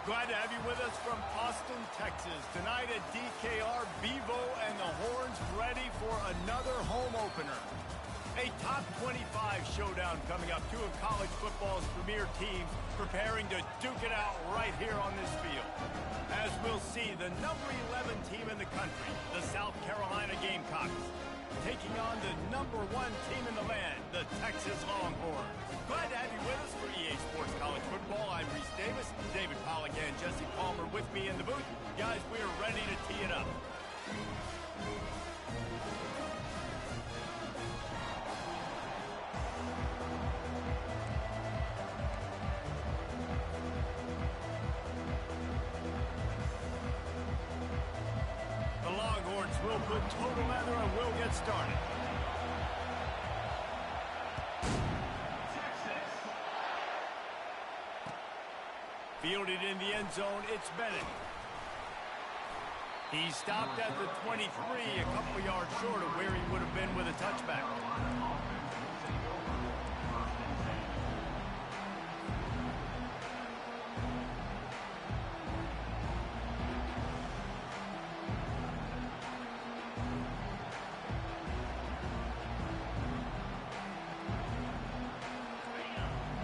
Glad to have you with us from Austin, Texas. Tonight at DKR, Bevo and the Horns ready for another home opener. A top 25 showdown coming up. Two of college football's premier teams preparing to duke it out right here on this field. As we'll see, the number 11 team in the country, the South Carolina Gamecocks, taking on the number 1 team in the land, the Texas Longhorns. Glad to have you with us for EA Sports College Football. I'm Reese Davis, David Pollack and Jesse Palmer with me in the booth. Guys, we are ready to tee it up. The Longhorns will put total leather and we'll get started. Fielded in the end zone, it's Bennett. He stopped at the 23, a couple yards short of where he would have been with a touchback.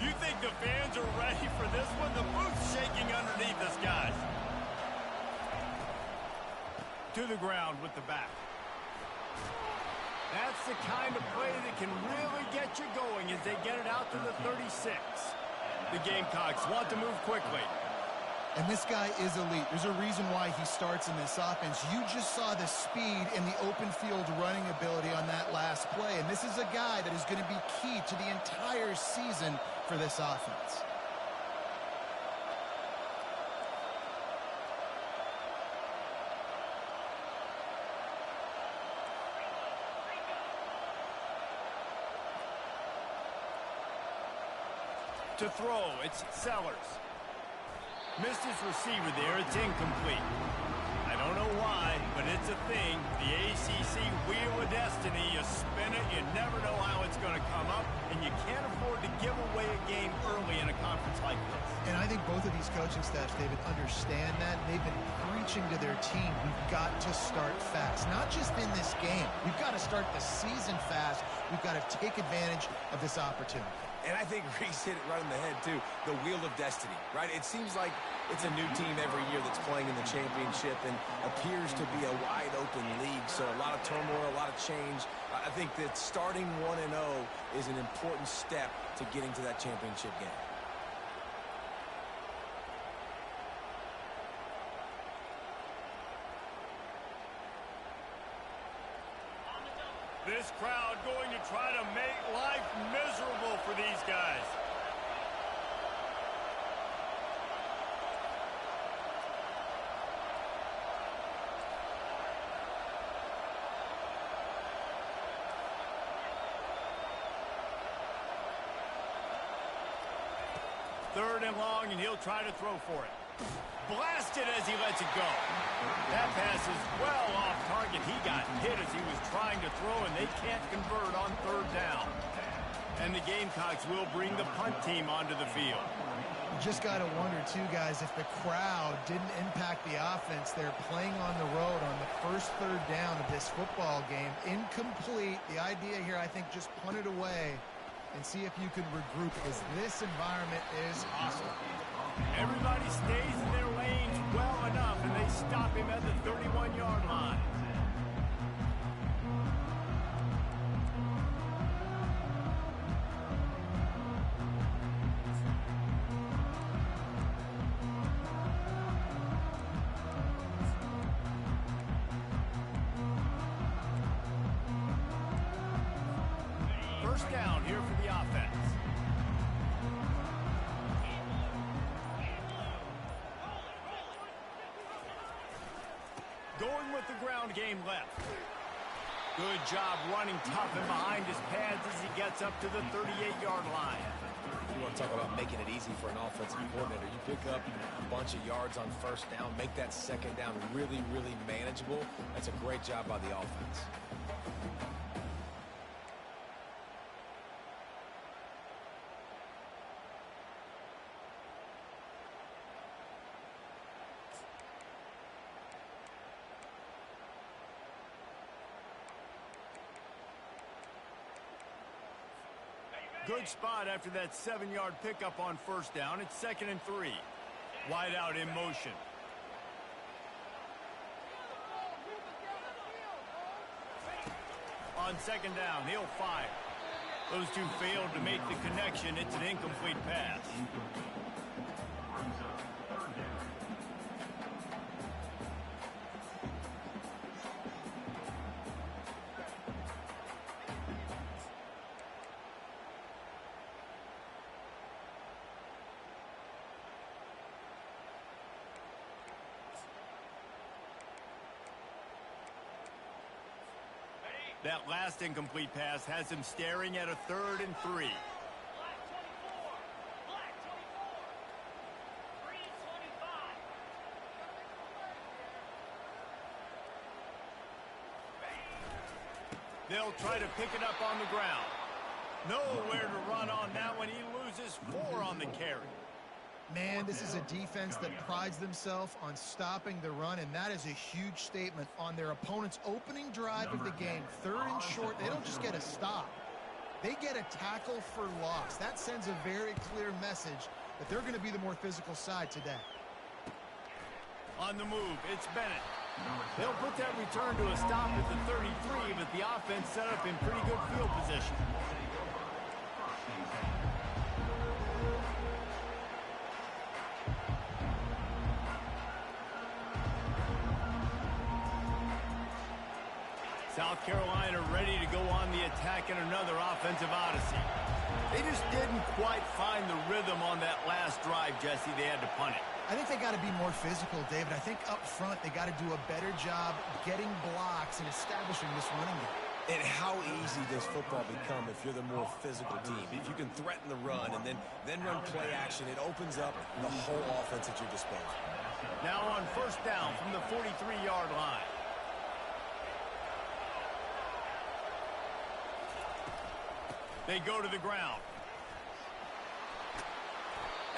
You think the fans are ready for this one? The booth's shaking underneath us, guys. To the ground with the back. That's the kind of play that can really get you going as they get it out to the 36. The Gamecocks want to move quickly. And this guy is elite. There's a reason why he starts in this offense. You just saw the speed and the open field running ability on that last play. And this is a guy that is going to be key to the entire season for this offense. To throw, it's Sellers. Missed his receiver there. It's incomplete. I don't know why, but it's a thing. The ACC Wheel of Destiny. You spin it, you never know how it's going to come up, and you can't afford to give away a game early in a conference like this. And I think both of these coaching staffs, David, understand that. They've been preaching to their team, we've got to start fast. Not just in this game. We've got to start the season fast. We've got to take advantage of this opportunity. And I think Reese hit it right on the head, too. The Wheel of Destiny, right? It seems like it's a new team every year that's playing in the championship and appears to be a wide-open league. So a lot of turmoil, a lot of change. I think that starting 1-0 is an important step to getting to that championship game. This crowd going to try to make life miserable for these guys. Third and long, and he'll try to throw for it. Blasted as he lets it go. That pass is well off target. He got hit as he was trying to throw, and they can't convert on third down. And the Gamecocks will bring the punt team onto the field. You just got to wonder, too, guys, if the crowd didn't impact the offense. They're playing on the road on the first third down of this football game. Incomplete. The idea here, I think, just punt it away and see if you can regroup, because this environment is hostile. Everybody stays in their lanes well enough, and they stop him at the 31-yard line. First down here for the offense. Going with the ground game left. Good job running tough and behind his pads as he gets up to the 38-yard line. You want to talk about making it easy for an offensive coordinator. You pick up a bunch of yards on first down, make that second down really, really manageable. That's a great job by the offense. Good spot after that 7-yard pickup on first down. It's 2nd and 3. Wide out in motion. On 2nd down, he'll fire. Those two failed to make the connection. It's an incomplete pass. That last incomplete pass has him staring at a 3rd and 3. They'll try to pick it up on the ground. Nowhere to run on that one. He loses 4 on the carry. Man, this is a defense that prides themselves on stopping the run, and that is a huge statement on their opponent's opening drive of the game. 3rd and short, they don't just get a stop. They get a tackle for loss. That sends a very clear message that they're going to be the more physical side today. On the move, it's Bennett. They'll put that return to a stop at the 33, but the offense set up in pretty good field position. South Carolina ready to go on the attack in another offensive odyssey. They just didn't quite find the rhythm on that last drive, Jesse. They had to punt it. I think they got to be more physical, David. I think up front they got to do a better job getting blocks and establishing this running game. And how easy does football become if you're the more physical team? If you can threaten the run and then run play action, it opens up the whole offense at your disposal. Now on first down from the 43-yard line. They go to the ground.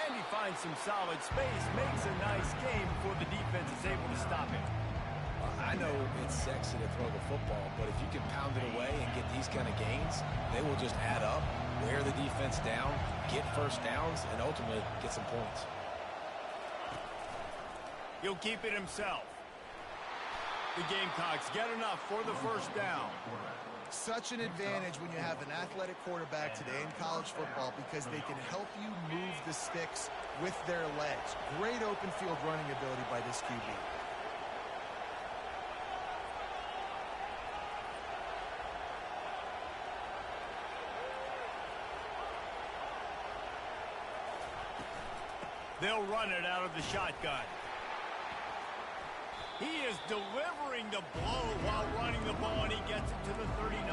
And he finds some solid space, makes a nice game before the defense is able to stop him. I know it's sexy to throw the football, but if you can pound it away and get these kind of gains, they will just add up, wear the defense down, get first downs, and ultimately get some points. He'll keep it himself. The Gamecocks get enough for the first down. Such an advantage when you have an athletic quarterback today in college football because they can help you move the sticks with their legs. Great open field running ability by this QB. They'll run it out of the shotgun. He is delivering the blow while running the ball, and he gets it to the 39.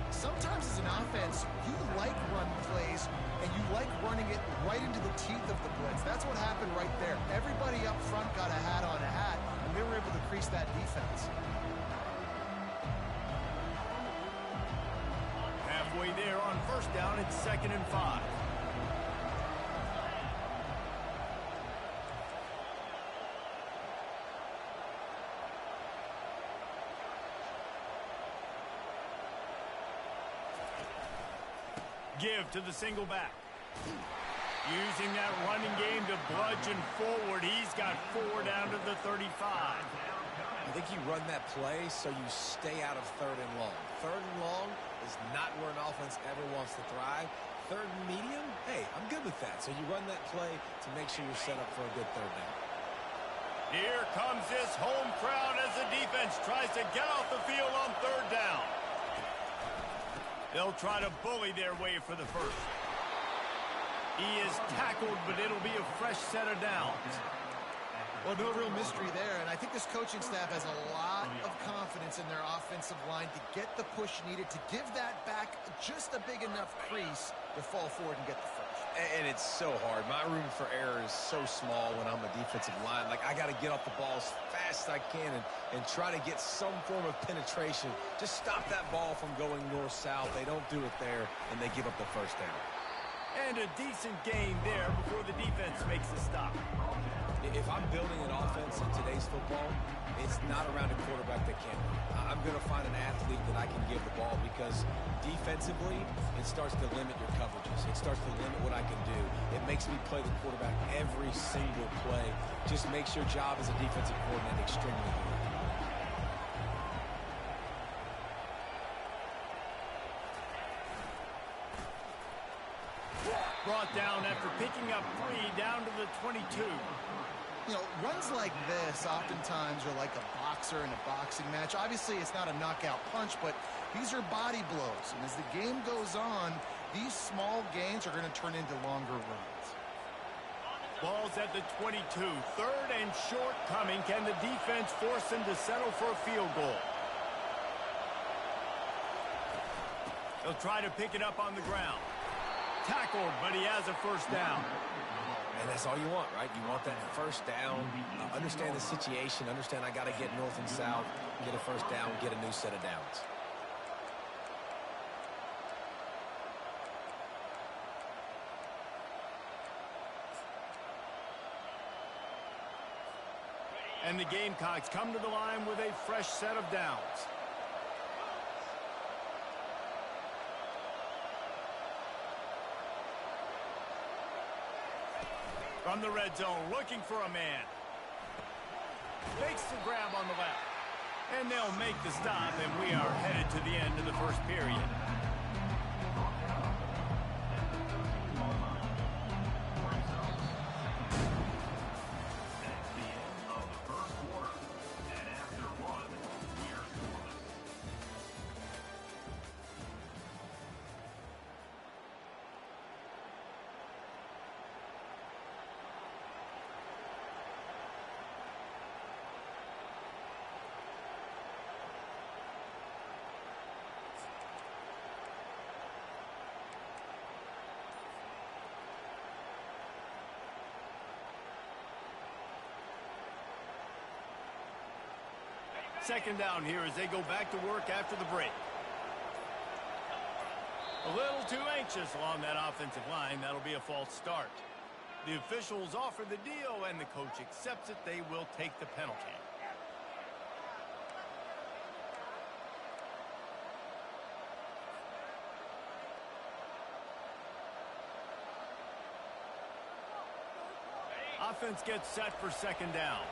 Sometimes as an offense, you like run plays, and you like running it right into the teeth of the blitz. That's what happened right there. Everybody up front got a hat on a hat, and they were able to crease that defense. Halfway there on first down, it's 2nd and 5. Give to the single back. Using that running game to bludgeon forward. He's got 4 down to the 35. I think you run that play so you stay out of 3rd and long. 3rd and long is not where an offense ever wants to thrive. 3rd and medium, hey, I'm good with that. So you run that play to make sure you're set up for a good 3rd down. Here comes this home crowd as the defense tries to get off the field on 3rd down. They'll try to bully their way for the first. He is tackled, but it'll be a fresh set of downs. Well, no real mystery there, and I think this coaching staff has a lot of confidence in their offensive line to get the push needed, to give that back just a big enough crease to fall forward and get the first. And it's so hard. My room for error is so small when I'm a defensive line. Like, I got to get off the ball as fast as I can and try to get some form of penetration. Just stop that ball from going north-south. They don't do it there, and they give up the first down. And a decent gain there before the defense makes a stop. If I'm building an offense in today's football, it's not around a quarterback that can't run. I'm going to find an athlete that I can give the ball because defensively, it starts to limit your coverages. It starts to limit what I can do. It makes me play the quarterback every single play. Just makes your job as a defensive coordinator extremely hard. Brought down after picking up 3 down to the 22. You know, runs like this oftentimes are like a boxer in a boxing match. Obviously, it's not a knockout punch, but these are body blows. And as the game goes on, these small gains are going to turn into longer runs. Ball's at the 22. 3rd and short coming. Can the defense force him to settle for a field goal? He'll try to pick it up on the ground. Tackled, but he has a first down. And that's all you want, right? You want that first down. Understand the situation. Understand I got to get north and south, get a first down, get a new set of downs. And the Gamecocks come to the line with a fresh set of downs. From the red zone, looking for a man. Makes the grab on the left. And they'll make the stop, and we are headed to the end of the first period. Second down here as they go back to work after the break. A little too anxious along that offensive line. That'll be a false start. The officials offer the deal, and the coach accepts it. They will take the penalty. Offense gets set for second down.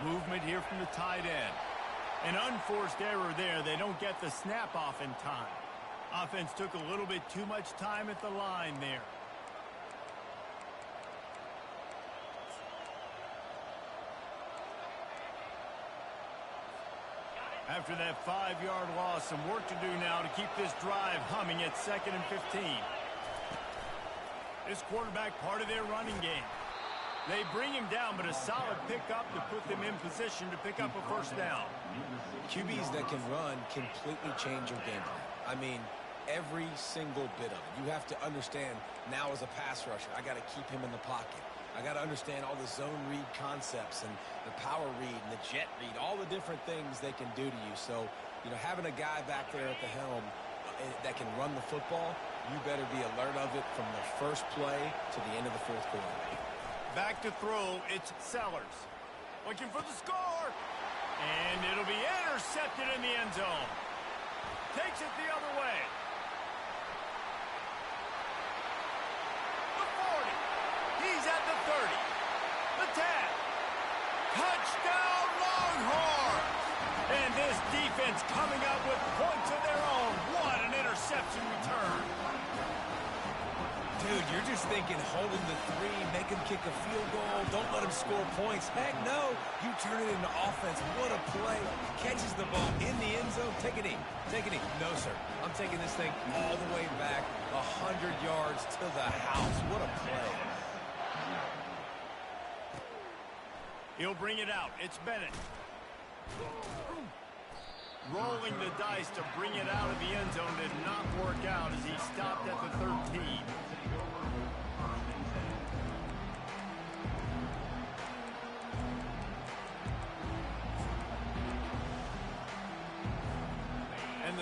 Movement here from the tight end. An unforced error there. They don't get the snap off in time. Offense took a little bit too much time at the line there. After that 5-yard loss, some work to do now to keep this drive humming at 2nd and 15. This quarterback part of their running game. They bring him down, but a solid pickup to put them in position to pick up a first down. QBs that can run completely change your game plan. I mean, every single bit of it. You have to understand now as a pass rusher, I got to keep him in the pocket. I got to understand all the zone read concepts and the power read and the jet read, all the different things they can do to you. So, you know, having a guy back there at the helm that can run the football, you better be alert of it from the first play to the end of the fourth quarter. Back to throw, it's Sellers. Looking for the score. And it'll be intercepted in the end zone. Takes it the other way. The 40. He's at the 30. The 10. Touchdown Longhorns. And this defense coming up with points of their own. What an interception return. Dude, you're just thinking hold him to 3, make him kick a field goal, don't let him score points. Heck no, you turn it into offense. What a play. Catches the ball in the end zone. Take a knee. Take a knee. No, sir. I'm taking this thing all the way back 100 yards to the house. What a play. He'll bring it out. It's Bennett. Rolling the dice to bring it out of the end zone did not work out as he stopped at the 13.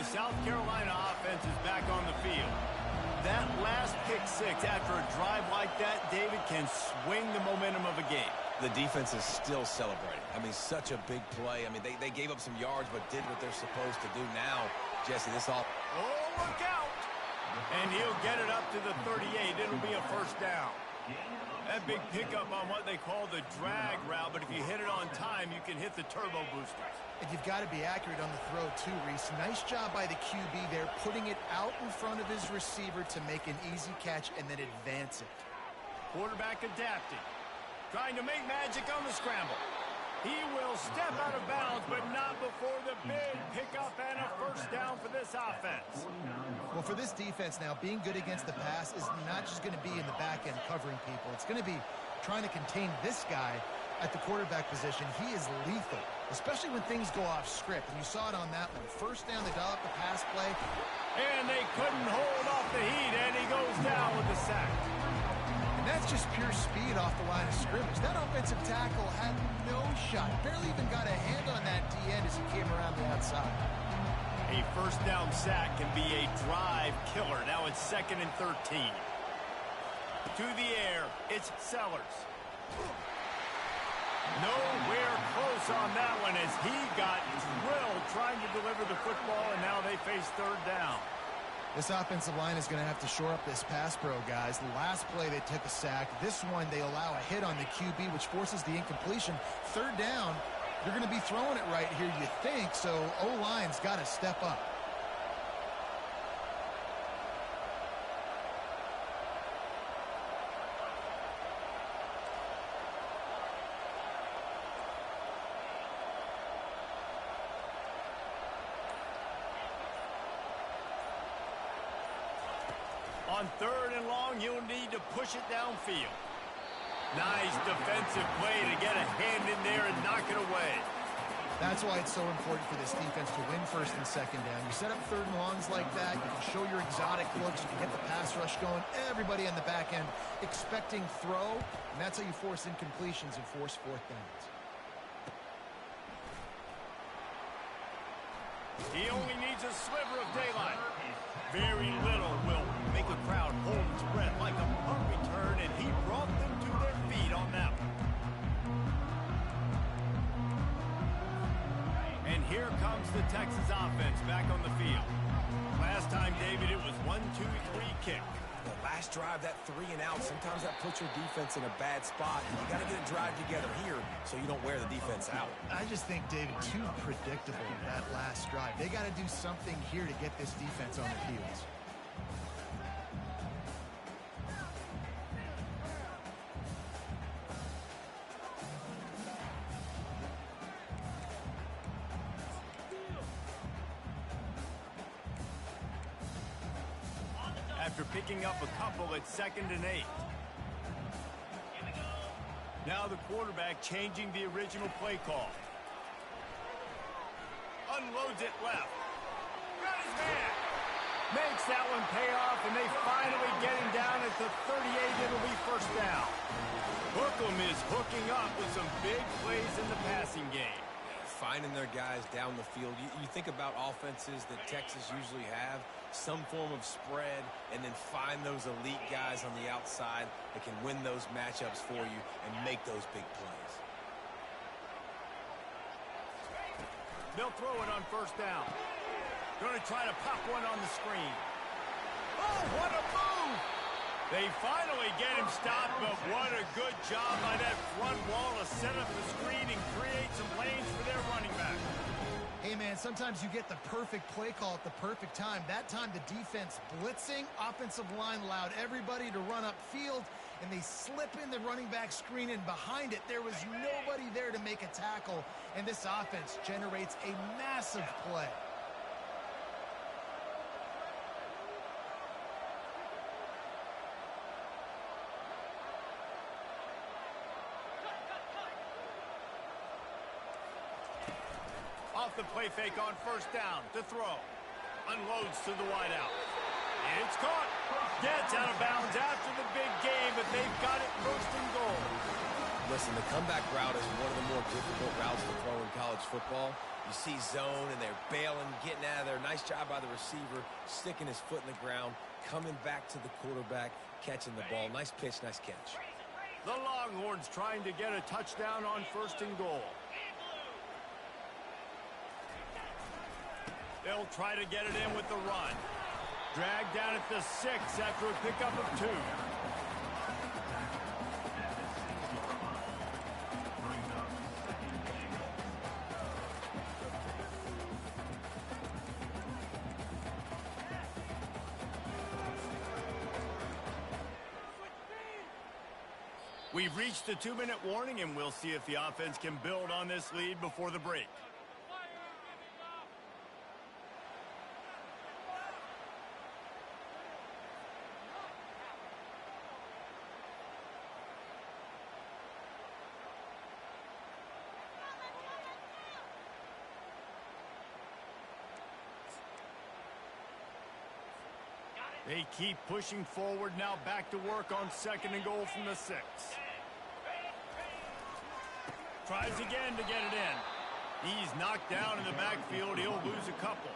the South Carolina offense is back on the field. That last pick six after a drive like that, David, can swing the momentum of a game. The defense is still celebrating. I mean, such a big play. I mean, they gave up some yards but did what they're supposed to do. Now, Jesse, this all... Oh, look out! And he'll get it up to the 38. It'll be a first down. That big pickup on what they call the drag route, but if you hit it on time, you can hit the turbo boosters. And you've got to be accurate on the throw, too, Reese. Nice job by the QB there, putting it out in front of his receiver to make an easy catch and then advance it. Quarterback adapting. Trying to make magic on the scramble. He will step out of bounds, but not before the big pickup and a first down for this offense. Well, for this defense now, being good against the pass is not just going to be in the back end covering people. It's going to be trying to contain this guy at the quarterback position. He is lethal, especially when things go off script. And you saw it on that one. First down, they dial up the pass play. And they couldn't hold off the heat, and he goes down with the sack. And that's just pure speed off the line of scrimmage. That offensive tackle had no shot. Barely even got a hand on that D-end as he came around the outside. A first down sack can be a drive killer. Now it's 2nd and 13. To the air, it's Sellers. Nowhere close on that one as he got drilled trying to deliver the football, and now they face 3rd down. This offensive line is going to have to shore up this pass pro, guys. The last play, they took a sack. This one, they allow a hit on the QB, which forces the incompletion. 3rd down, you're going to be throwing it right here, you think, so O-line's got to step up. On 3rd and long, you'll need to push it downfield. Nice defensive play to get a hand in there and knock it away. That's why it's so important for this defense to win 1st and 2nd down. You set up 3rd and longs like that, you can show your exotic looks, you can get the pass rush going, everybody on the back end expecting throw, and that's how you force incompletions and force 4th downs. He only needs a sliver of daylight. Very little will make a crowd hold its breath like a punt return, and he brought them to their feet on that one. And here comes the Texas offense back on the field. Last time, David, it was 1-2-3 kick. The last drive, that 3 and out, sometimes that puts your defense in a bad spot. You got to get a drive together here so you don't wear the defense out. I just think, David, too predictable that last drive. They got to do something here to get this defense on their heels. After picking up a couple at 2nd and 8. Now the quarterback changing the original play call. Unloads it left. Got his man. Makes that one pay off, and they finally get him down at the 38. It'll be 1st down. Hookem is hooking up with some big plays in the passing game. Finding their guys down the field. You think about offenses that Texas usually have, some form of spread, and then find those elite guys on the outside that can win those matchups for you and make those big plays. They'll throw it on 1st down. Going to try to pop one on the screen. Oh, what a move! They finally get him stopped, but what a good job by that front wall to set up the screen and create some lanes for their running back. Hey, man, sometimes you get the perfect play call at the perfect time. That time, the defense blitzing, offensive line allowed everybody to run upfield, and they slip in the running back screen, and behind it, there was nobody there to make a tackle, and this offense generates a massive play. Off the play fake on 1st down to throw. Unloads to the wideout. It's caught. Gets out of bounds after the big game, but they've got it 1st and goal. Listen, the comeback route is one of the more difficult routes to throw in college football. You see zone, and they're bailing, getting out of there Nice job by the receiver, sticking his foot in the ground, coming back to the quarterback, catching the ball. Nice pitch, nice catch. The Longhorns trying to get a touchdown on 1st and goal. They'll try to get it in with the run. Dragged down at the 6 after a pickup of 2. We've reached the 2-minute warning, and we'll see if the offense can build on this lead before the break. They keep pushing forward, now back to work on 2nd and goal from the 6. Tries again to get it in. He's knocked down in the backfield. He'll lose a couple.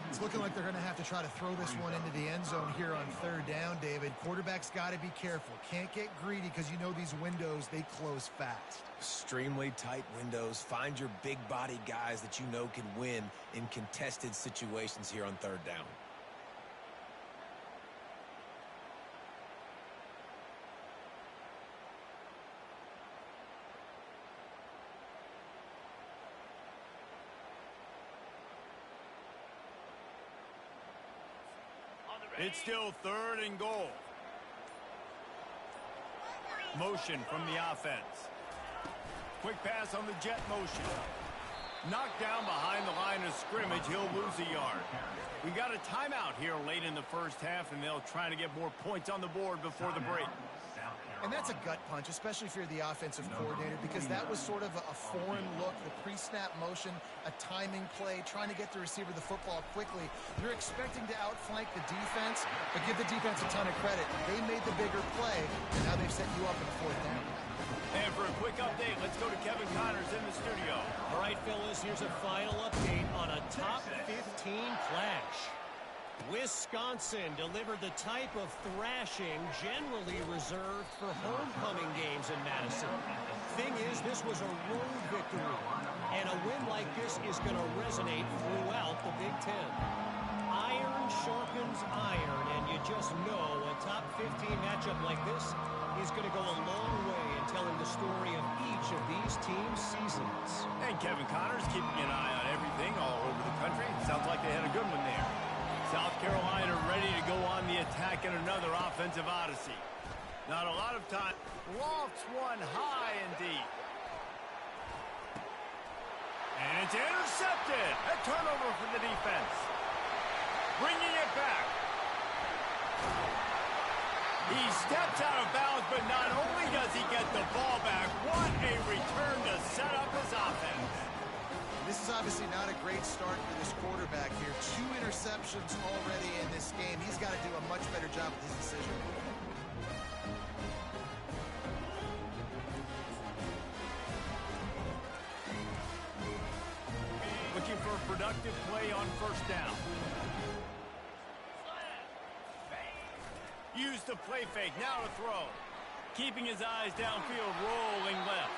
It's looking like they're going to have to try to throw this one into the end zone here on 3rd down, David. Quarterback's got to be careful. Can't get greedy because you know these windows, they close fast. Extremely tight windows. Find your big body guys that you know can win in contested situations here on 3rd down. It's still 3rd and goal. Motion from the offense. Quick pass on the jet motion. Knocked down behind the line of scrimmage. He'll lose a yard. We got a timeout here late in the 1st half, and they'll try to get more points on the board before the break. And that's a gut punch, especially if you're the offensive coordinator, because that was sort of a foreign look, the pre-snap motion, a timing play, trying to get the receiver the football quickly. You're expecting to outflank the defense, but give the defense a ton of credit. They made the bigger play, and now they've set you up in the 4th down. And for a quick update, let's go to Kevin Connors in the studio. All right, fellas, here's a final update on a top 15 clash. Wisconsin delivered the type of thrashing generally reserved for homecoming games in Madison. Thing is, this was a road victory, and a win like this is going to resonate throughout the Big Ten. Iron sharpens iron, and you just know a top 15 matchup like this is going to go a long way in telling the story of each of these teams' seasons. And Kevin Connors keeping an eye on everything all over the country. Sounds like they had a good one there. South Carolina ready to go on the attack in another offensive odyssey. Not a lot of time. Lofts one high and deep. And it's intercepted. A turnover for the defense. Bringing it back. He steps out of bounds, but not only does he get the ball back, what a return to set up his offense. This is obviously not a great start for this quarterback here. 2 interceptions already in this game. He's got to do a much better job with his decision. Looking for a productive play on 1st down. Use the play fake, now to throw. Keeping his eyes downfield, rolling left.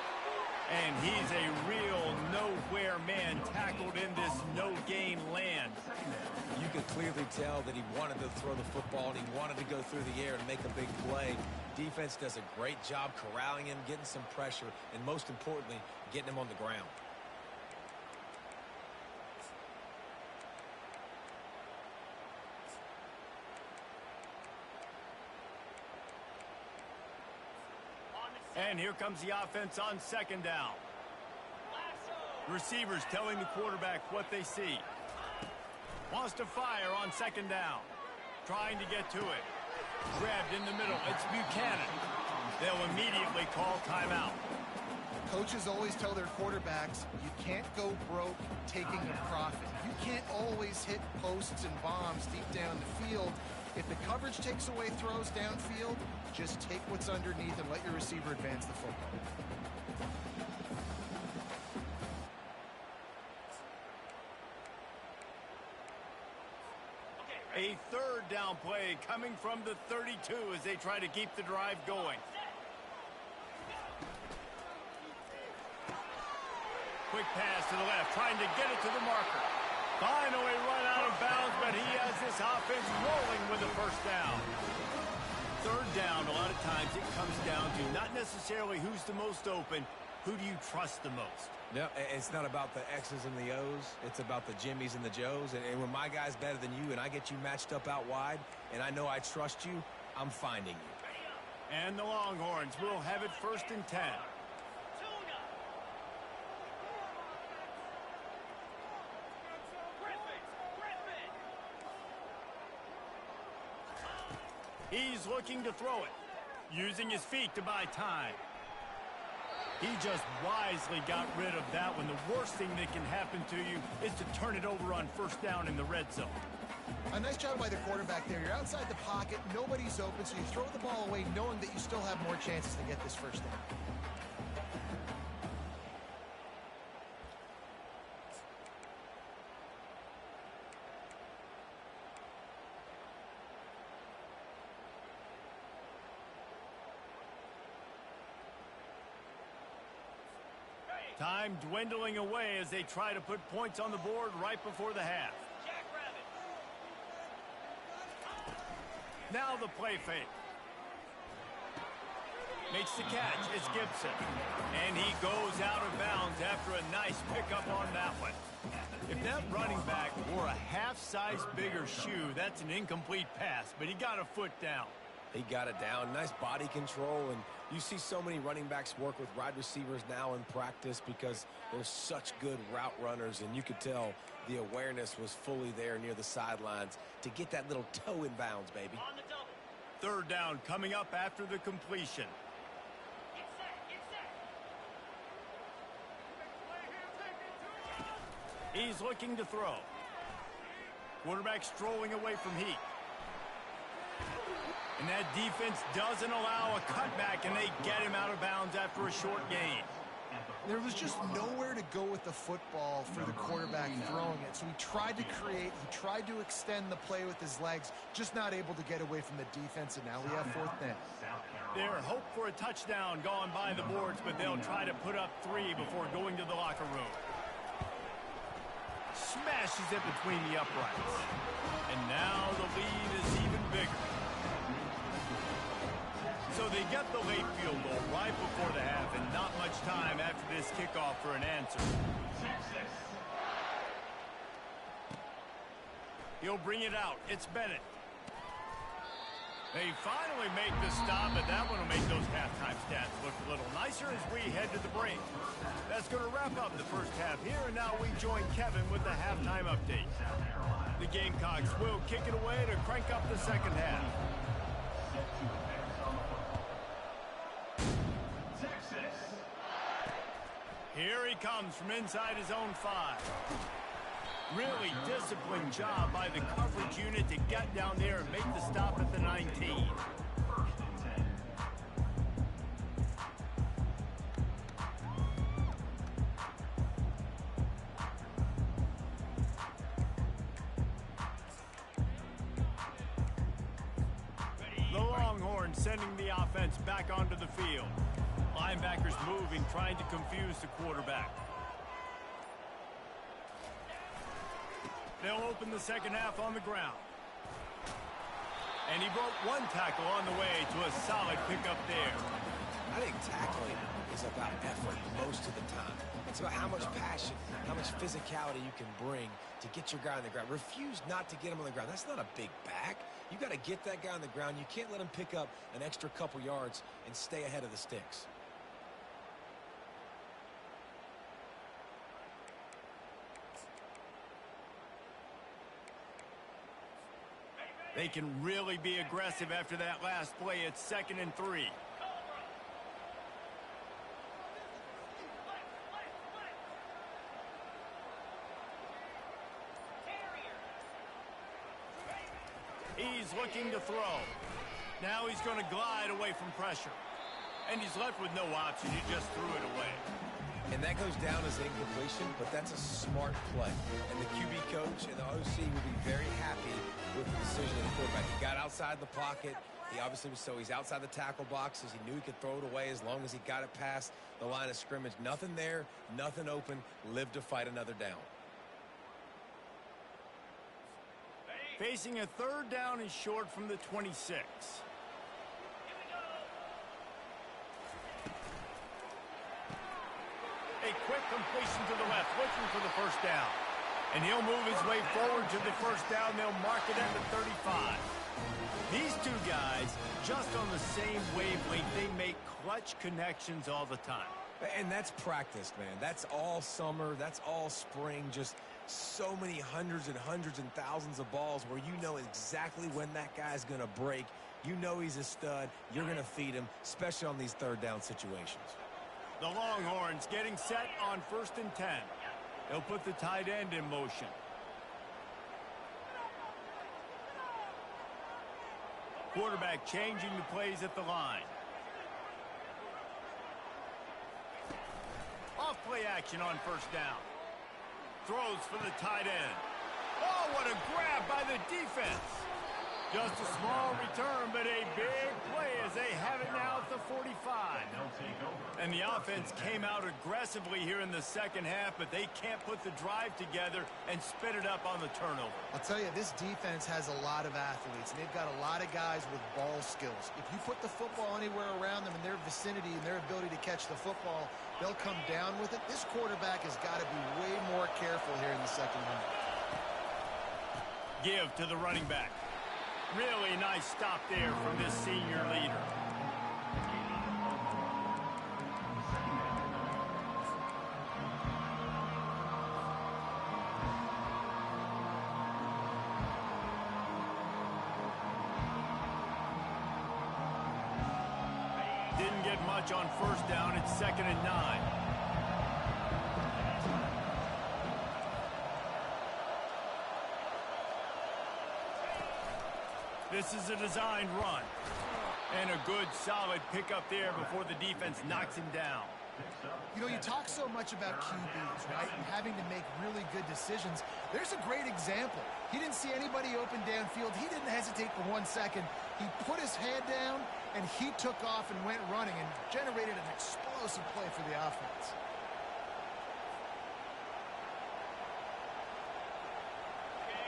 And he's a real nowhere man tackled in this no-gain land. You could clearly tell that he wanted to throw the football and he wanted to go through the air and make a big play. Defense does a great job corralling him, getting some pressure, and most importantly, getting him on the ground. And here comes the offense on 2nd down. Receivers telling the quarterback what they see. Wants to fire on 2nd down. Trying to get to it. Grabbed in the middle. It's Buchanan. They'll immediately call timeout. Coaches always tell their quarterbacks, you can't go broke taking a profit. You can't always hit posts and bombs deep down the field. If the coverage takes away throws downfield, just take what's underneath and let your receiver advance the football. A third down play coming from the 32 as they try to keep the drive going. Quick pass to the left, trying to get it to the marker. Finally run out of bounds, but he has this offense rolling with a first down. Third down, a lot of times it comes down to not necessarily who's the most open, who do you trust the most? No, it's not about the X's and the O's. It's about the Jimmys and the Joes. And when my guy's better than you and I get you matched up out wide and I know I trust you, I'm finding you. And the Longhorns will have it 1st and 10. He's looking to throw it, using his feet to buy time. He just wisely got rid of that one. The worst thing that can happen to you is to turn it over on 1st down in the red zone. A nice job by the quarterback there. You're outside the pocket, nobody's open, so you throw the ball away knowing that you still have more chances to get this 1st down. Time dwindling away as they try to put points on the board right before the half. Now the play fake. Makes the catch. It's Gibson. And he goes out of bounds after a nice pickup on that one. If that running back wore a half-size bigger shoe, that's an incomplete pass, but he got a foot down. He got it down. Nice body control. And you see so many running backs work with wide receivers now in practice because they're such good route runners. And you could tell the awareness was fully there near the sidelines to get that little toe in bounds, baby. On the double. 3rd down coming up after the completion. Get set. He's looking to throw. Quarterback strolling away from Heat. And that defense doesn't allow a cutback, and they get him out of bounds after a short gain. There was just nowhere to go with the football for the quarterback throwing it. So he tried to create, he tried to extend the play with his legs, just not able to get away from the defense, and now we have 4th down. Their hope for a touchdown gone by the boards, but they'll try to put up 3 before going to the locker room. Smashes it between the uprights. And now the lead is even bigger. So they get the late field goal right before the half, and not much time after this kickoff for an answer. He'll bring it out. It's Bennett. They finally make the stop, but that one will make those halftime stats look a little nicer as we head to the break. That's going to wrap up the first half here, and now we join Kevin with the halftime update. The Gamecocks will kick it away to crank up the second half. Here he comes from inside his own 5. Really disciplined job by the coverage unit to get down there and make the stop at the 19. The Longhorns sending the offense back onto the field. Linebackers moving, trying to confuse the quarterback. They'll open the second half on the ground. And he broke 1 tackle on the way to a solid pickup there. I think tackling is about effort most of the time. It's about how much passion, how much physicality you can bring to get your guy on the ground. Refuse not to get him on the ground. That's not a big back. You got to get that guy on the ground. You can't let him pick up an extra couple yards and stay ahead of the sticks. They can really be aggressive after that last play. It's 2nd and 3. He's looking to throw. Now he's going to glide away from pressure. And he's left with no option. He just threw it away. And that goes down as incompletion, but that's a smart play. And the QB coach and the OC will be very happy with the decision of the quarterback. He got outside the pocket. He obviously was, so he's outside the tackle boxes. He knew he could throw it away as long as he got it past the line of scrimmage. Nothing there, nothing open. Live to fight another down. Facing a third down and short from the 26. A quick completion to the left, looking for the first down. And he'll move his way forward to the first down. They'll mark it at the 35. These two guys, just on the same wavelength, they make clutch connections all the time. And that's practice, man. That's all summer. That's all spring. Just so many hundreds and thousands of balls where you know exactly when that guy's going to break. You know he's a stud. You're going to feed him, especially on these third down situations. The Longhorns getting set on 1st and 10. They'll put the tight end in motion. Quarterback changing the plays at the line. Off play action on first down. Throws for the tight end. Oh, what a grab by the defense. Just a small return, but a big play as they have it now at the 45. And the offense came out aggressively here in the second half, but they can't put the drive together and spit it up on the turnover. I'll tell you, this defense has a lot of athletes, and they've got a lot of guys with ball skills. If you put the football anywhere around them in their vicinity and their ability to catch the football, they'll come down with it. This quarterback has got to be way more careful here in the second half. Give to the running back. Really nice stop there from this senior leader. Didn't get much on first down. It's 2nd and 9. This is a designed run. And a good, solid pickup there before the defense knocks him down. You know, you talk so much about QBs, right, and having to make really good decisions. There's a great example. He didn't see anybody open downfield. He didn't hesitate for 1 second. He put his head down, and he took off and went running and generated an explosive play for the offense.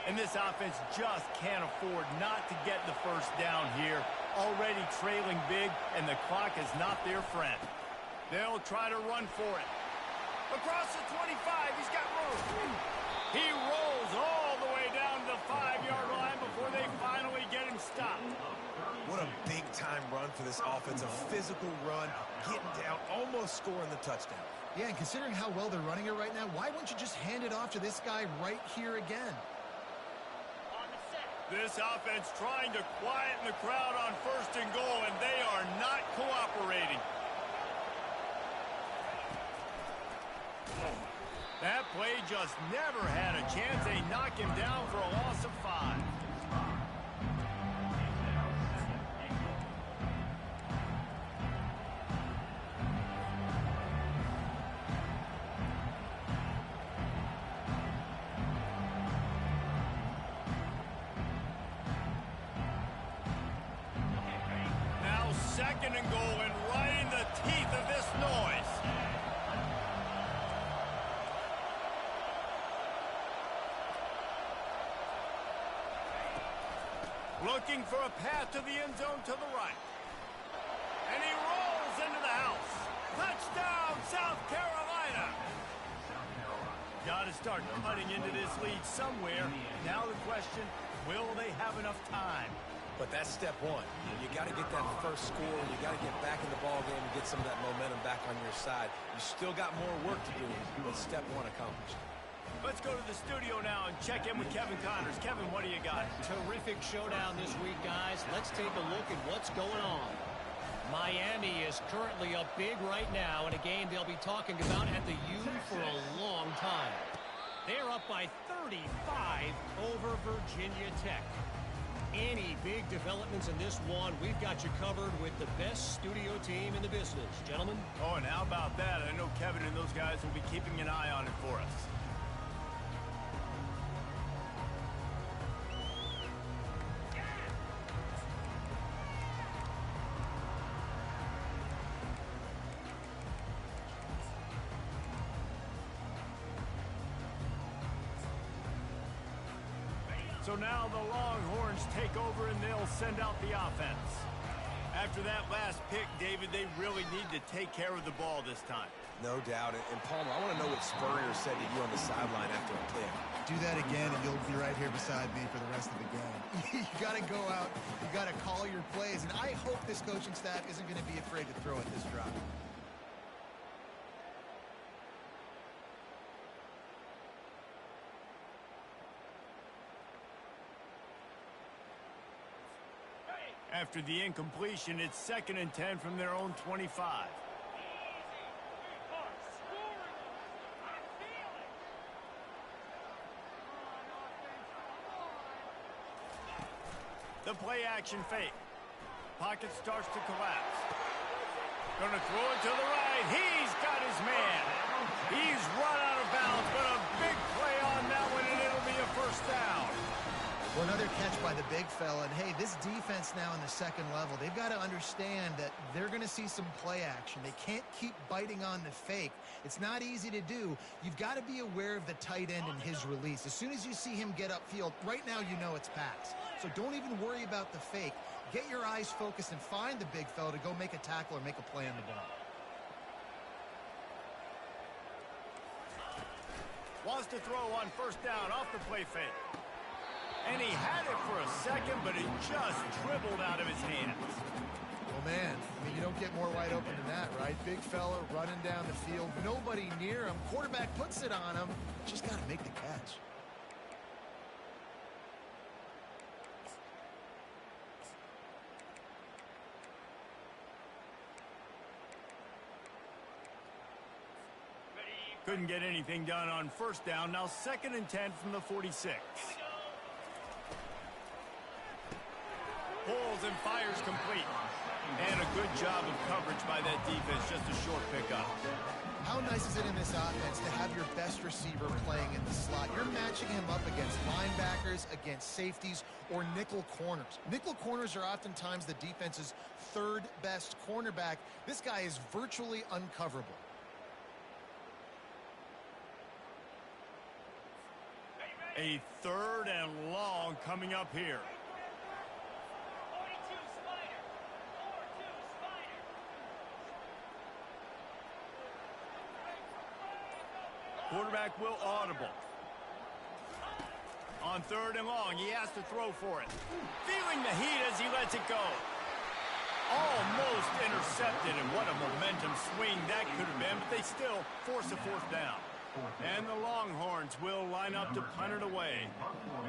And this offense just can't afford not to get the first down here. Already trailing big, and the clock is not their friend. They'll try to run for it. Across the 25, he's got room. He rolls all the way down to the 5-yard line before they finally get him stopped. What a big-time run for this offense. A physical run, getting down, almost scoring the touchdown. Yeah, and considering how well they're running it right now, why wouldn't you just hand it off to this guy right here again? This offense trying to quieten the crowd on 1st and goal, and they are not cooperating. That play just never had a chance. They knock him down for a loss of 5. Now 2nd and goal, and right in the teeth of this noise. Looking for a path to the end zone to the right. And he rolls into the house. Touchdown, South Carolina. Got to start cutting into this lead somewhere. Now the question, will they have enough time? But that's step one. You got to get that first score. You got to get back in the ball game and get some of that momentum back on your side. You still got more work to do, but step one accomplished. Let's go to the studio now and check in with Kevin Connors. Kevin, what do you got? Terrific showdown this week, guys. Let's take a look at what's going on. Miami is currently up big right now in a game they'll be talking about at the U for a long time. They're up by 35 over Virginia Tech. Any big developments in this one, we've got you covered with the best studio team in the business. Gentlemen? Oh, and how about that? I know Kevin and those guys will be keeping an eye on it for us. So now the Longhorns take over and they'll send out the offense. After that last pick, David, they really need to take care of the ball this time. No doubt. And Palmer, I want to know what Spurrier said to you on the sideline after a pick. Do that again, and you'll be right here beside me for the rest of the game. You got to go out. You got to call your plays. And I hope this coaching staff isn't going to be afraid to throw at this drive. After the incompletion, it's 2nd and 10 from their own 25. The play-action fake. Pocket starts to collapse. Gonna throw it to the right. He's got his man. He's run out of bounds, but a big play on that one, and it'll be a first down. Well, another catch by the big fella. And, hey, this defense now in the second level, they've got to understand that they're going to see some play action. They can't keep biting on the fake. It's not easy to do. You've got to be aware of the tight end and his release. As soon as you see him get upfield, right now you know it's pass. So don't even worry about the fake. Get your eyes focused and find the big fella to go make a tackle or make a play on the ball. Wants to throw on first down off the play fake. And he had it for a second, but it just dribbled out of his hands. Well, man, I mean, you don't get more wide open than that, right? Big fella running down the field, nobody near him. Quarterback puts it on him. Just got to make the catch. Couldn't get anything done on first down. Now 2nd and 10 from the 46. Pulls and fires complete. And a good job of coverage by that defense. Just a short pickup. How nice is it in this offense to have your best receiver playing in the slot? You're matching him up against linebackers, against safeties, or nickel corners. Nickel corners are oftentimes the defense's third best cornerback. This guy is virtually uncoverable. A 3rd and long coming up here. Quarterback will audible. On 3rd and long, he has to throw for it. Feeling the heat as he lets it go. Almost intercepted, and what a momentum swing that could have been, but they still force a 4th down. And the Longhorns will line up to punt it away.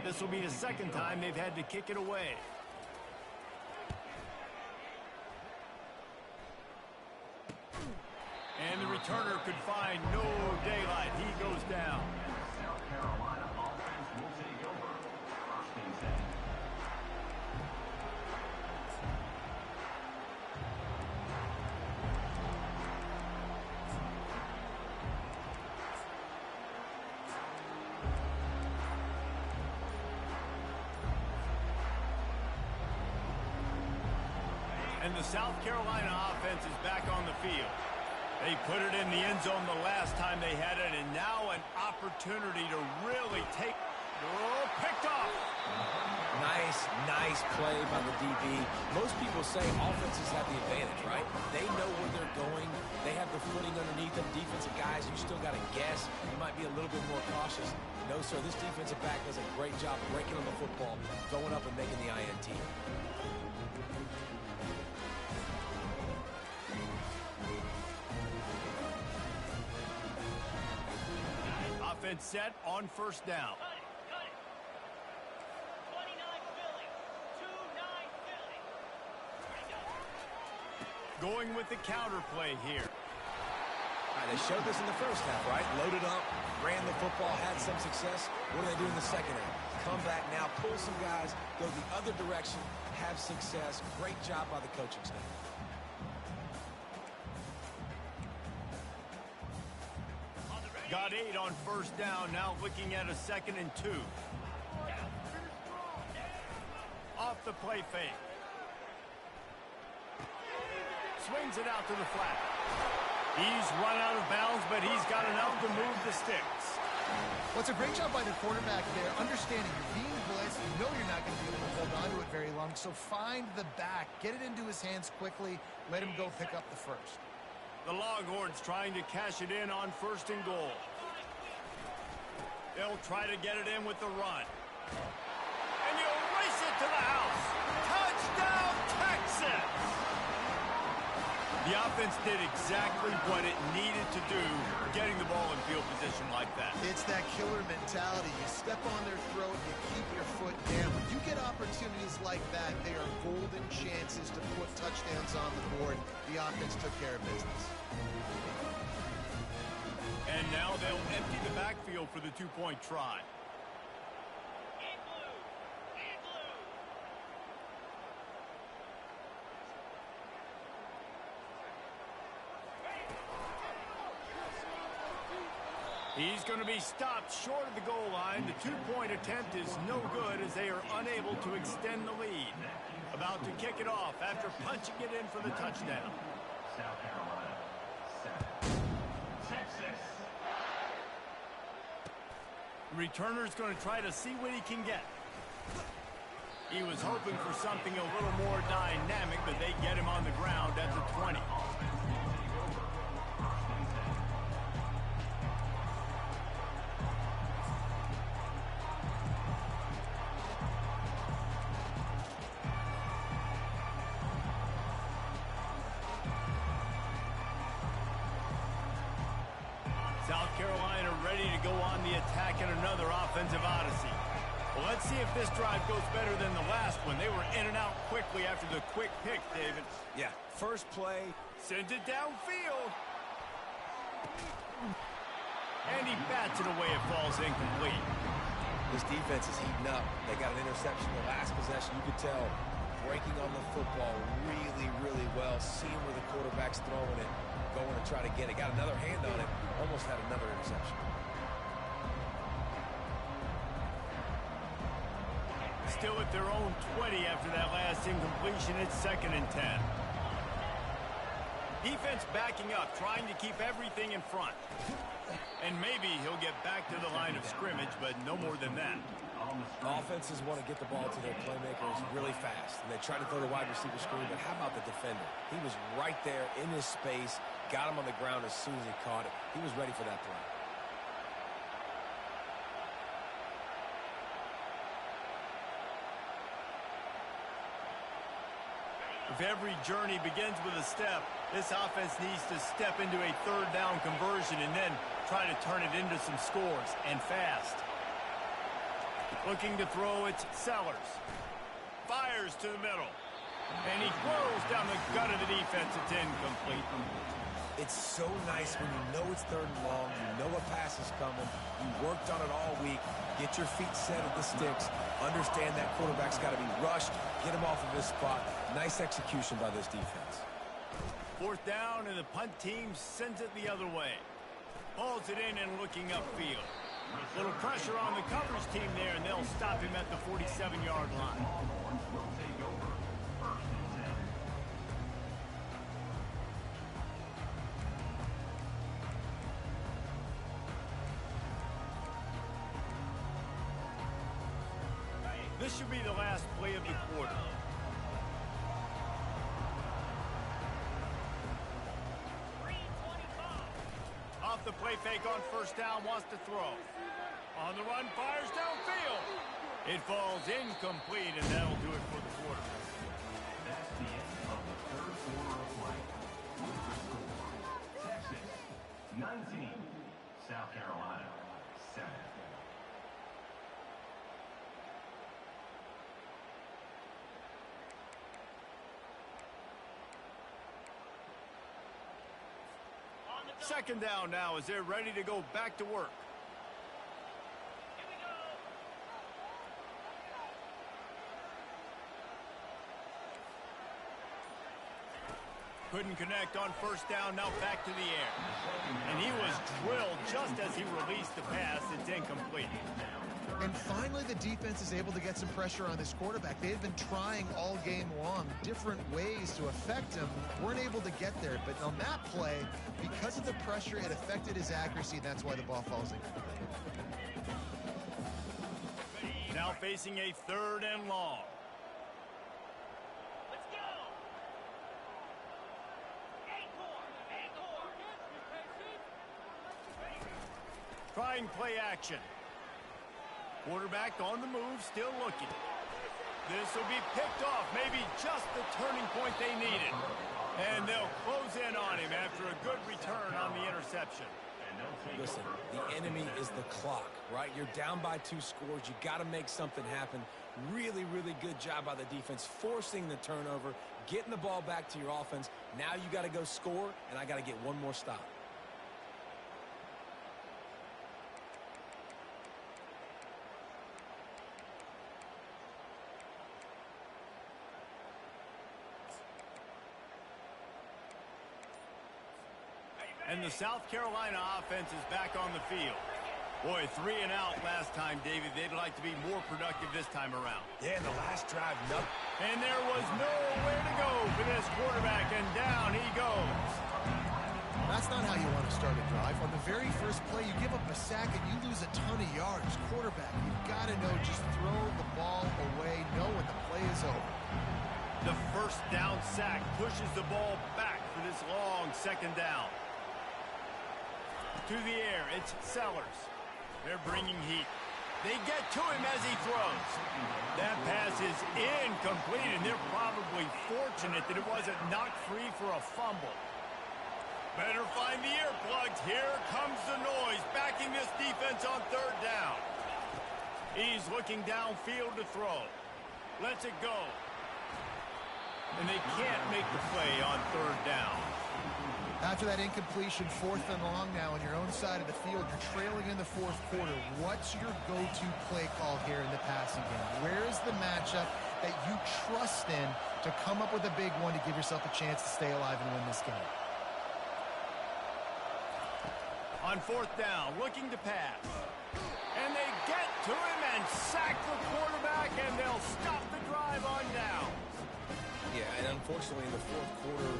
This will be the 2nd time they've had to kick it away. And the returner could find no daylight. He goes down. South Carolina offense will take over. 1st and 10. And the South Carolina offense is back on the field. They put it in the end zone the last time they had it, and now an opportunity to really take... Oh, picked off! Nice play by the DB. Most people say offenses have the advantage, right? They know where they're going. They have the footing underneath them. Defensive guys, you still got to guess. You might be a little bit more cautious. No, sir, this defensive back does a great job breaking on the football, going up and making the INT. Offense set on first down. Going with the counter play here. All right, they showed this in the first half, right? Loaded up, ran the football, had some success. What do they do in the second half? Come back now, pull some guys, go the other direction, have success. Great job by the coaching staff. Got 8 on first down, now looking at a 2nd and 2. Off the play fake. Swings it out to the flat. He's run out of bounds, but he's got enough to move the sticks. Well, it's a great job by the quarterback there, understanding you're being blitzed, wrong, so find the back. Get it into his hands quickly. Let him go pick up the first. The Longhorns trying to cash it in on 1st and goal. They'll try to get it in with the run. And you'll race it to the house. Touchdown, Texas! The offense did exactly what it needed to do, getting the ball in field position like that. It's that killer mentality. You step on their throat, you keep your foot down. When you get opportunities like that, they are golden chances to put touchdowns on the board. The offense took care of business. And now they'll empty the backfield for the two-point try. He's going to be stopped short of the goal line. The two-point attempt is no good as they are unable to extend the lead. About to kick it off after punching it in for the touchdown. South Carolina, 7. Texas. The returner's going to try to see what he can get. He was hoping for something a little more dynamic, but they get him on the ground at the 20. South Carolina ready to go on the attack in another offensive odyssey. Well, let's see if this drive goes better than the last one. They were in and out quickly after the quick pick, David. Yeah, first play. Sends it downfield. And he bats it away. It falls incomplete. This defense is heating up. They got an interception the last possession. You could tell breaking on the football really, really well. Seeing where the quarterback's throwing it. Going to try to get it. Got another hand on it. Almost had another interception. Still at their own 20 after that last incompletion. It's 2nd and 10. Defense backing up, trying to keep everything in front. And maybe he'll get back to the line of scrimmage, but no more than that. Offenses want to get the ball to their playmakers really fast. And they try to throw the wide receiver screen, but how about the defender? He was right there in his space, got him on the ground as soon as he caught it. He was ready for that play. If every journey begins with a step, this offense needs to step into a 3rd down conversion and then try to turn it into some scores, and fast. Looking to throw, it's Sellers. Fires to the middle. And he throws down the gut of the defense. It's incomplete. It's so nice when you know it's 3rd and long, you know a pass is coming, you worked on it all week, get your feet set at the sticks, understand that quarterback's got to be rushed, get him off of his spot. Nice execution by this defense. 4th down, and the punt team sends it the other way. Hauls it in and looking upfield. Little pressure on the coverage team there, and they'll stop him at the 47-yard line. Longhorns will take over. 1st and 10. This should be the last play of the quarter. Off the play fake on 1st down, wants to throw. On the run, fires downfield. It falls incomplete, and that'll do it for the quarter. That's the end of the 3rd quarter of play. With the score, Texas 19, South Carolina 7. Second down now as they're ready to go back to work. Couldn't connect on 1st down, now back to the air. And he was drilled just as he released the pass. It's incomplete. And finally, the defense is able to get some pressure on this quarterback. They've been trying all game long different ways to affect him. Weren't able to get there. But on that play, because of the pressure, it affected his accuracy. That's why the ball falls incomplete. Now facing a 3rd and long. trying play action. Quarterback on the move, still looking. This will be picked off, maybe just the turning point they needed. And they'll close in on him after a good return on the interception. Listen, the enemy is the clock, right? You're down by 2 scores. You got to make something happen. Really, really good job by the defense, forcing the turnover, getting the ball back to your offense. Now you got to go score, and I got to get one more stop. And the South Carolina offense is back on the field. Boy, 3 and out last time, David. They'd like to be more productive this time around. Yeah, in the last drive, nothing. And there was nowhere to go for this quarterback, and down he goes. That's not how you want to start a drive. On the very first play, you give up a sack and you lose a ton of yards. Quarterback, you've got to know, just throw the ball away, know when the play is over. The first down sack pushes the ball back for this long second down. To the air, it's Sellers. They're bringing heat. They get to him as he throws. That pass is incomplete, and they're probably fortunate that it wasn't knocked free for a fumble. Better find the earplugs. Here comes the noise, backing this defense on third down. He's looking downfield to throw. Lets it go. And they can't make the play on third down. After that incompletion, 4th and long now on your own side of the field, you're trailing in the 4th quarter. What's your go-to play call here in the passing game? Where is the matchup that you trust in to come up with a big one to give yourself a chance to stay alive and win this game? On 4th down, looking to pass. And they get to him and sack the quarterback, and they'll stop the drive on down. Yeah, and unfortunately in the 4th quarter,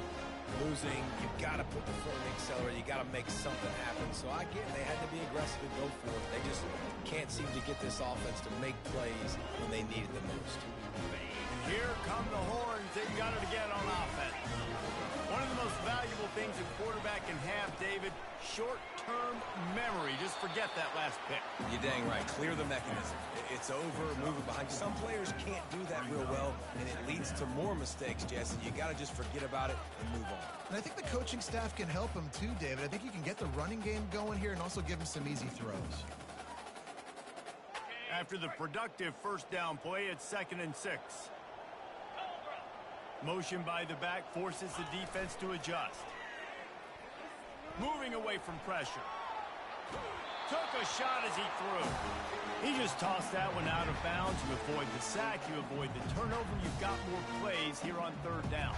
losing, you got to put the foot on the accelerator. You got to make something happen. So I get they had to be aggressive and go for it. They just can't seem to get this offense to make plays when they need it the most. Here come the horns. They got it again on offense. One of the most valuable things a quarterback can have, David, short-term memory. Just forget that last pick. You're dang right. Clear the mechanism. It's over, moving behind. Some players can't do that real well, and it leads to more mistakes, Jesse. You got to just forget about it and move on. And I think the coaching staff can help him too, David. I think you can get the running game going here and also give him some easy throws. After the productive first down play, it's 2nd and 6. Motion by the back forces the defense to adjust. Moving away from pressure. Took a shot as he threw. He just tossed that one out of bounds. You avoid the sack, you avoid the turnover. You've got more plays here on 3rd down.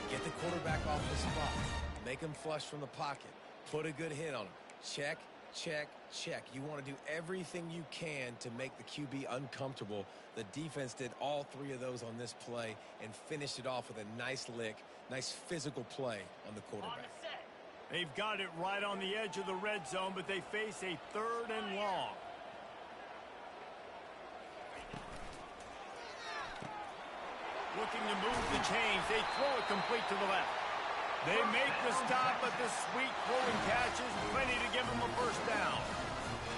Get the quarterback off the spot. Make him flush from the pocket. Put a good hit on him. Check, check, check. You want to do everything you can to make the QB uncomfortable. The defense did all 3 of those on this play and finished it off with a nice lick, nice physical play on the quarterback. They've got it right on the edge of the red zone, but they face a 3rd and long. Looking to move the chains. They throw it complete to the left. They make the stop, but the sweet throwing catch is plenty to give them a first down.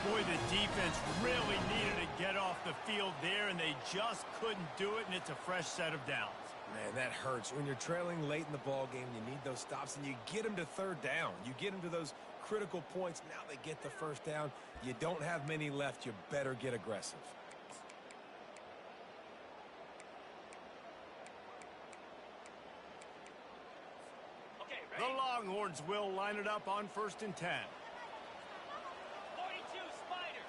Boy, the defense really needed to get off the field there, and they just couldn't do it, and it's a fresh set of downs. Man, that hurts. When you're trailing late in the ball game, you need those stops, and you get them to 3rd down. You get them to those critical points. Now they get the first down. You don't have many left. You better get aggressive. The Longhorns will line it up on 1st and 10. 42 Spider.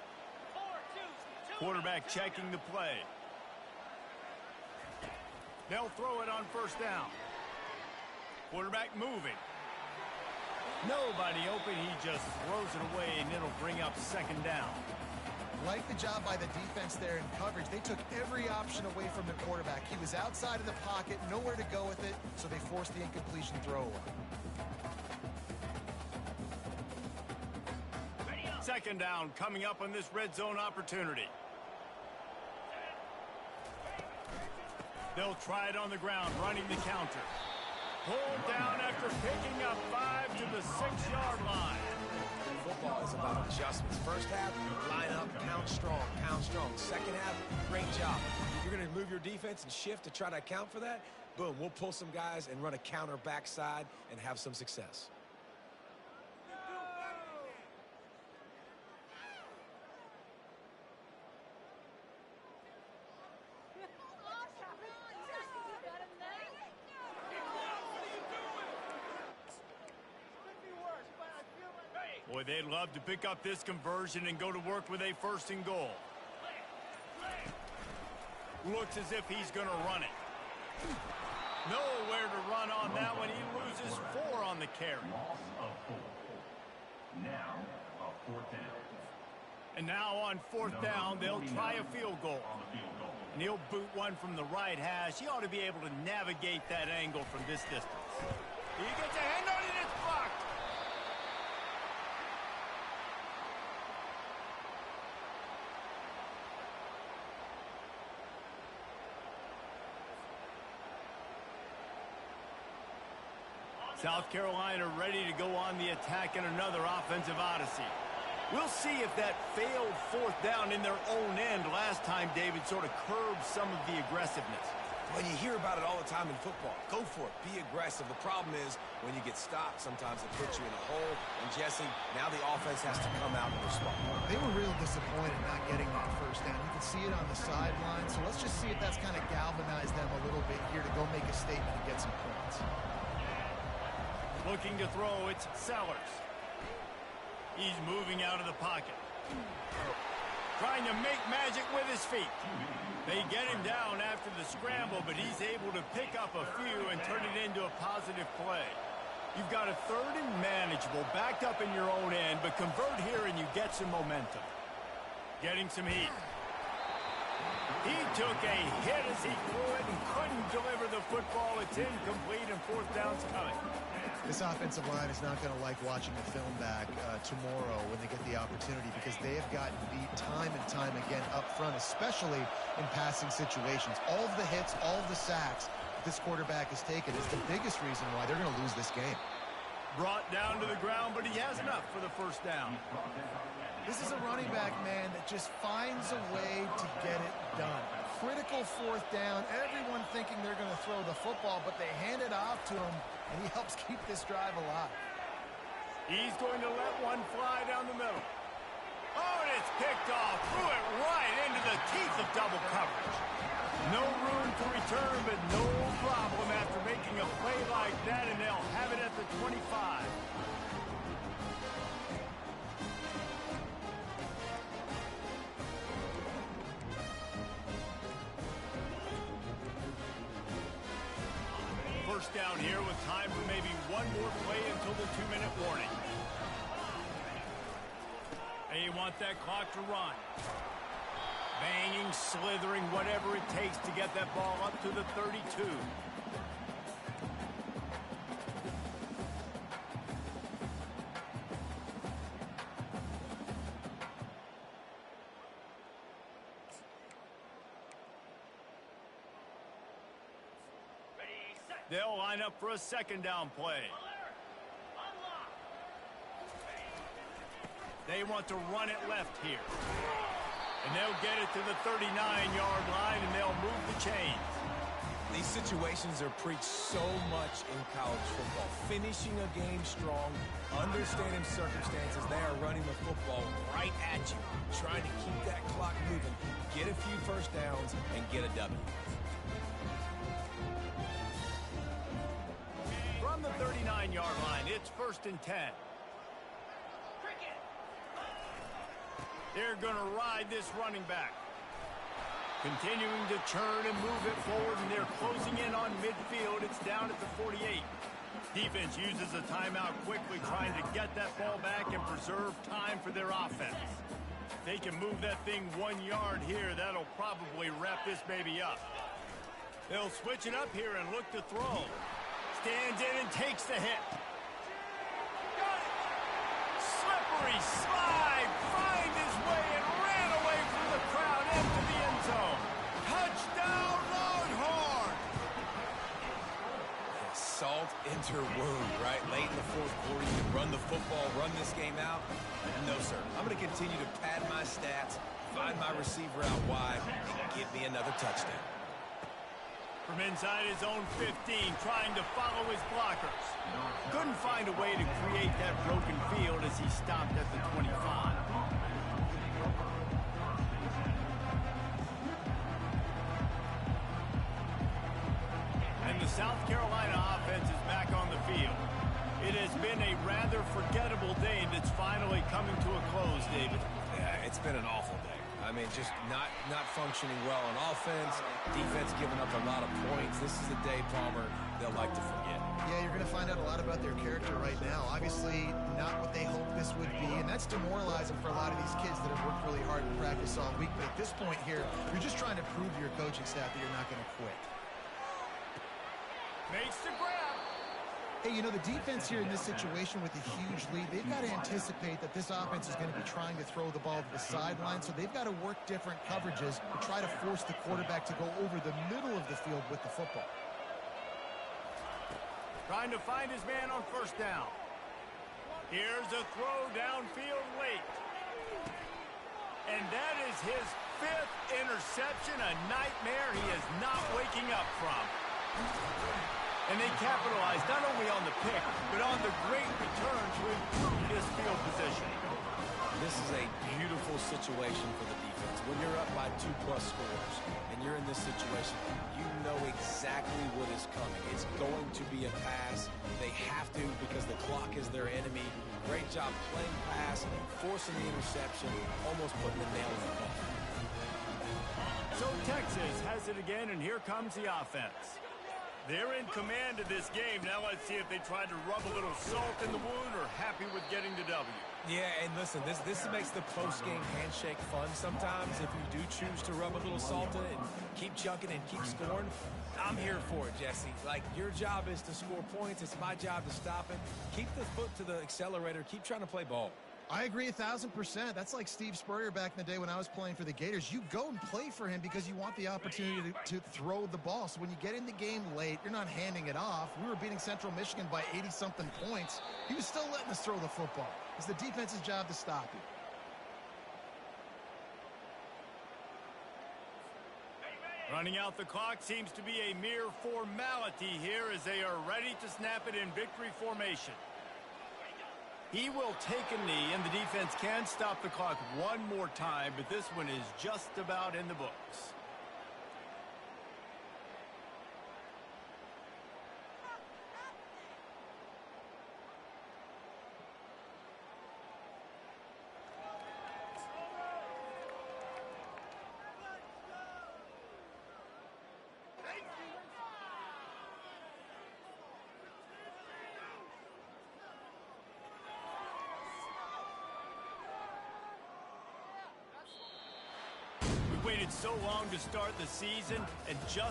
4-2. Quarterback checking the play. They'll throw it on 1st down. Quarterback moving. Nobody open. He just throws it away, and it'll bring up 2nd down. Like the job by the defense there in coverage. They took every option away from the quarterback. He was outside of the pocket, nowhere to go with it, so they forced the incompletion throw away. 2nd down coming up on this red zone opportunity. They'll try it on the ground, running the counter. Pulled down after picking up 5 to the 6-yard line. football is about adjustments. First half, line up, pound strong, pound strong. Second half, great job. You're going to move your defense and shift to try to account for that. Boom, we'll pull some guys and run a counter backside and have some success. Boy, they'd love to pick up this conversion and go to work with a 1st and goal. Looks as if he's going to run it. Nowhere to run on that one. He loses 4 on the carry. Loss of 4. Now, a 4th down. And now on 4th down, they'll try a field goal. On the field goal. And he'll boot one from the right hash. He ought to be able to navigate that angle from this distance. He gets a hand on it, it's blocked. South Carolina ready to go on the attack in another offensive odyssey. We'll see if that failed 4th down in their own end last time, David, sort of curbed some of the aggressiveness. When you hear about it all the time in football, go for it. Be aggressive. The problem is when you get stopped, sometimes it puts you in a hole. And, Jesse, now the offense has to come out and respond. They were real disappointed not getting that 1st down. You can see it on the sideline. So let's just see if that's kind of galvanized them a little bit here to go make a statement and get some points. Looking to throw, it's Sellers. He's moving out of the pocket. Trying to make magic with his feet. They get him down after the scramble, but he's able to pick up a few and turn it into a positive play. You've got a 3rd and manageable, backed up in your own end, but convert here and you get some momentum. Getting some heat. He took a hit as he threw it and couldn't deliver the football. It's incomplete and 4th down's coming. This offensive line is not going to like watching the film back tomorrow when they get the opportunity because they have gotten beat time and time again up front, especially in passing situations. All of the hits, all of the sacks that this quarterback has taken is the biggest reason why they're going to lose this game. Brought down to the ground, but he has enough for the 1st down. This is a running back, man, that just finds a way to get it done. Critical 4th down, everyone thinking they're going to throw the football, but they hand it off to him, and he helps keep this drive alive. He's going to let one fly down the middle. Oh, and it's picked off. Threw it right into the teeth of double coverage. No room to return, but no problem after making a play like that, and they'll have it at the 25. First down here with time for maybe one more play until the 2-minute warning. They want that clock to run. Banging, slithering, whatever it takes to get that ball up to the 32. They'll line up for a 2nd down play. They want to run it left here. And they'll get it to the 39-yard line, and they'll move the chains. These situations are preached so much in college football. Finishing a game strong, understanding circumstances. They are running the football right at you, trying to keep that clock moving, get a few 1st downs, and get a W. From the 39-yard line, it's 1st and 10. They're going to ride this running back. Continuing to churn and move it forward, and they're closing in on midfield. It's down at the 48. Defense uses a timeout quickly, trying to get that ball back and preserve time for their offense. If they can move that thing 1 yard here, that'll probably wrap this baby up. They'll switch it up here and look to throw. Stands in and takes the hit. Slippery slide, find his way and ran away from the crowd into the end zone. Touchdown, Longhorn! Salt insult-enter wound, right? Late in the fourth quarter, you can run the football, run this game out. No, sir. I'm going to continue to pad my stats, find my receiver out wide, and give me another touchdown. From inside his own 15, trying to follow his blockers. Couldn't find a way to create that broken field as he stopped at the 25. And the South Carolina offense is back on the field. It has been a rather forgettable day that's finally coming to a close, David. Yeah, it's been an awful day. I mean, just not functioning well on offense. Defense giving up a lot of points. This is a day, Palmer, they'll like to forget. Yeah, you're going to find out a lot about their character right now. Obviously, not what they hoped this would be, and that's demoralizing for a lot of these kids that have worked really hard in practice all week. But at this point here, you're just trying to prove to your coaching staff that you're not going to quit. Makes the grab. Hey, you know, the defense here in this situation with a huge lead, they've got to anticipate that this offense is going to be trying to throw the ball to the sideline, so they've got to work different coverages to try to force the quarterback to go over the middle of the field with the football. Trying to find his man on first down. Here's a throw downfield late. And that is his 5th interception, a nightmare he is not waking up from. And they capitalized not only on the pick, but on the great return to improve his field position. This is a beautiful situation for the defense. When you're up by 2+ scores and you're in this situation, you know exactly what is coming. It's going to be a pass. They have to because the clock is their enemy. Great job playing pass, forcing the interception, almost putting the nail in the coffin. So Texas has it again, and here comes the offense. They're in command of this game. Now let's see if they try to rub a little salt in the wound or happy with getting the W. Yeah, and listen, this makes the post-game handshake fun sometimes. If you do choose to rub a little salt in it and keep chunking and keep scoring, I'm here for it, Jesse. Like, your job is to score points. It's my job to stop it. Keep the foot to the accelerator. Keep trying to play ball. I agree 1,000%. That's like Steve Spurrier back in the day when I was playing for the Gators. You go and play for him because you want the opportunity to throw the ball. So when you get in the game late, you're not handing it off. We were beating Central Michigan by 80-something points. He was still letting us throw the football. It's the defense's job to stop you. Running out the clock seems to be a mere formality here as they are ready to snap it in victory formation. He will take a knee, and the defense can stop the clock one more time, but this one is just about in the books. Waited so long to start the season, and just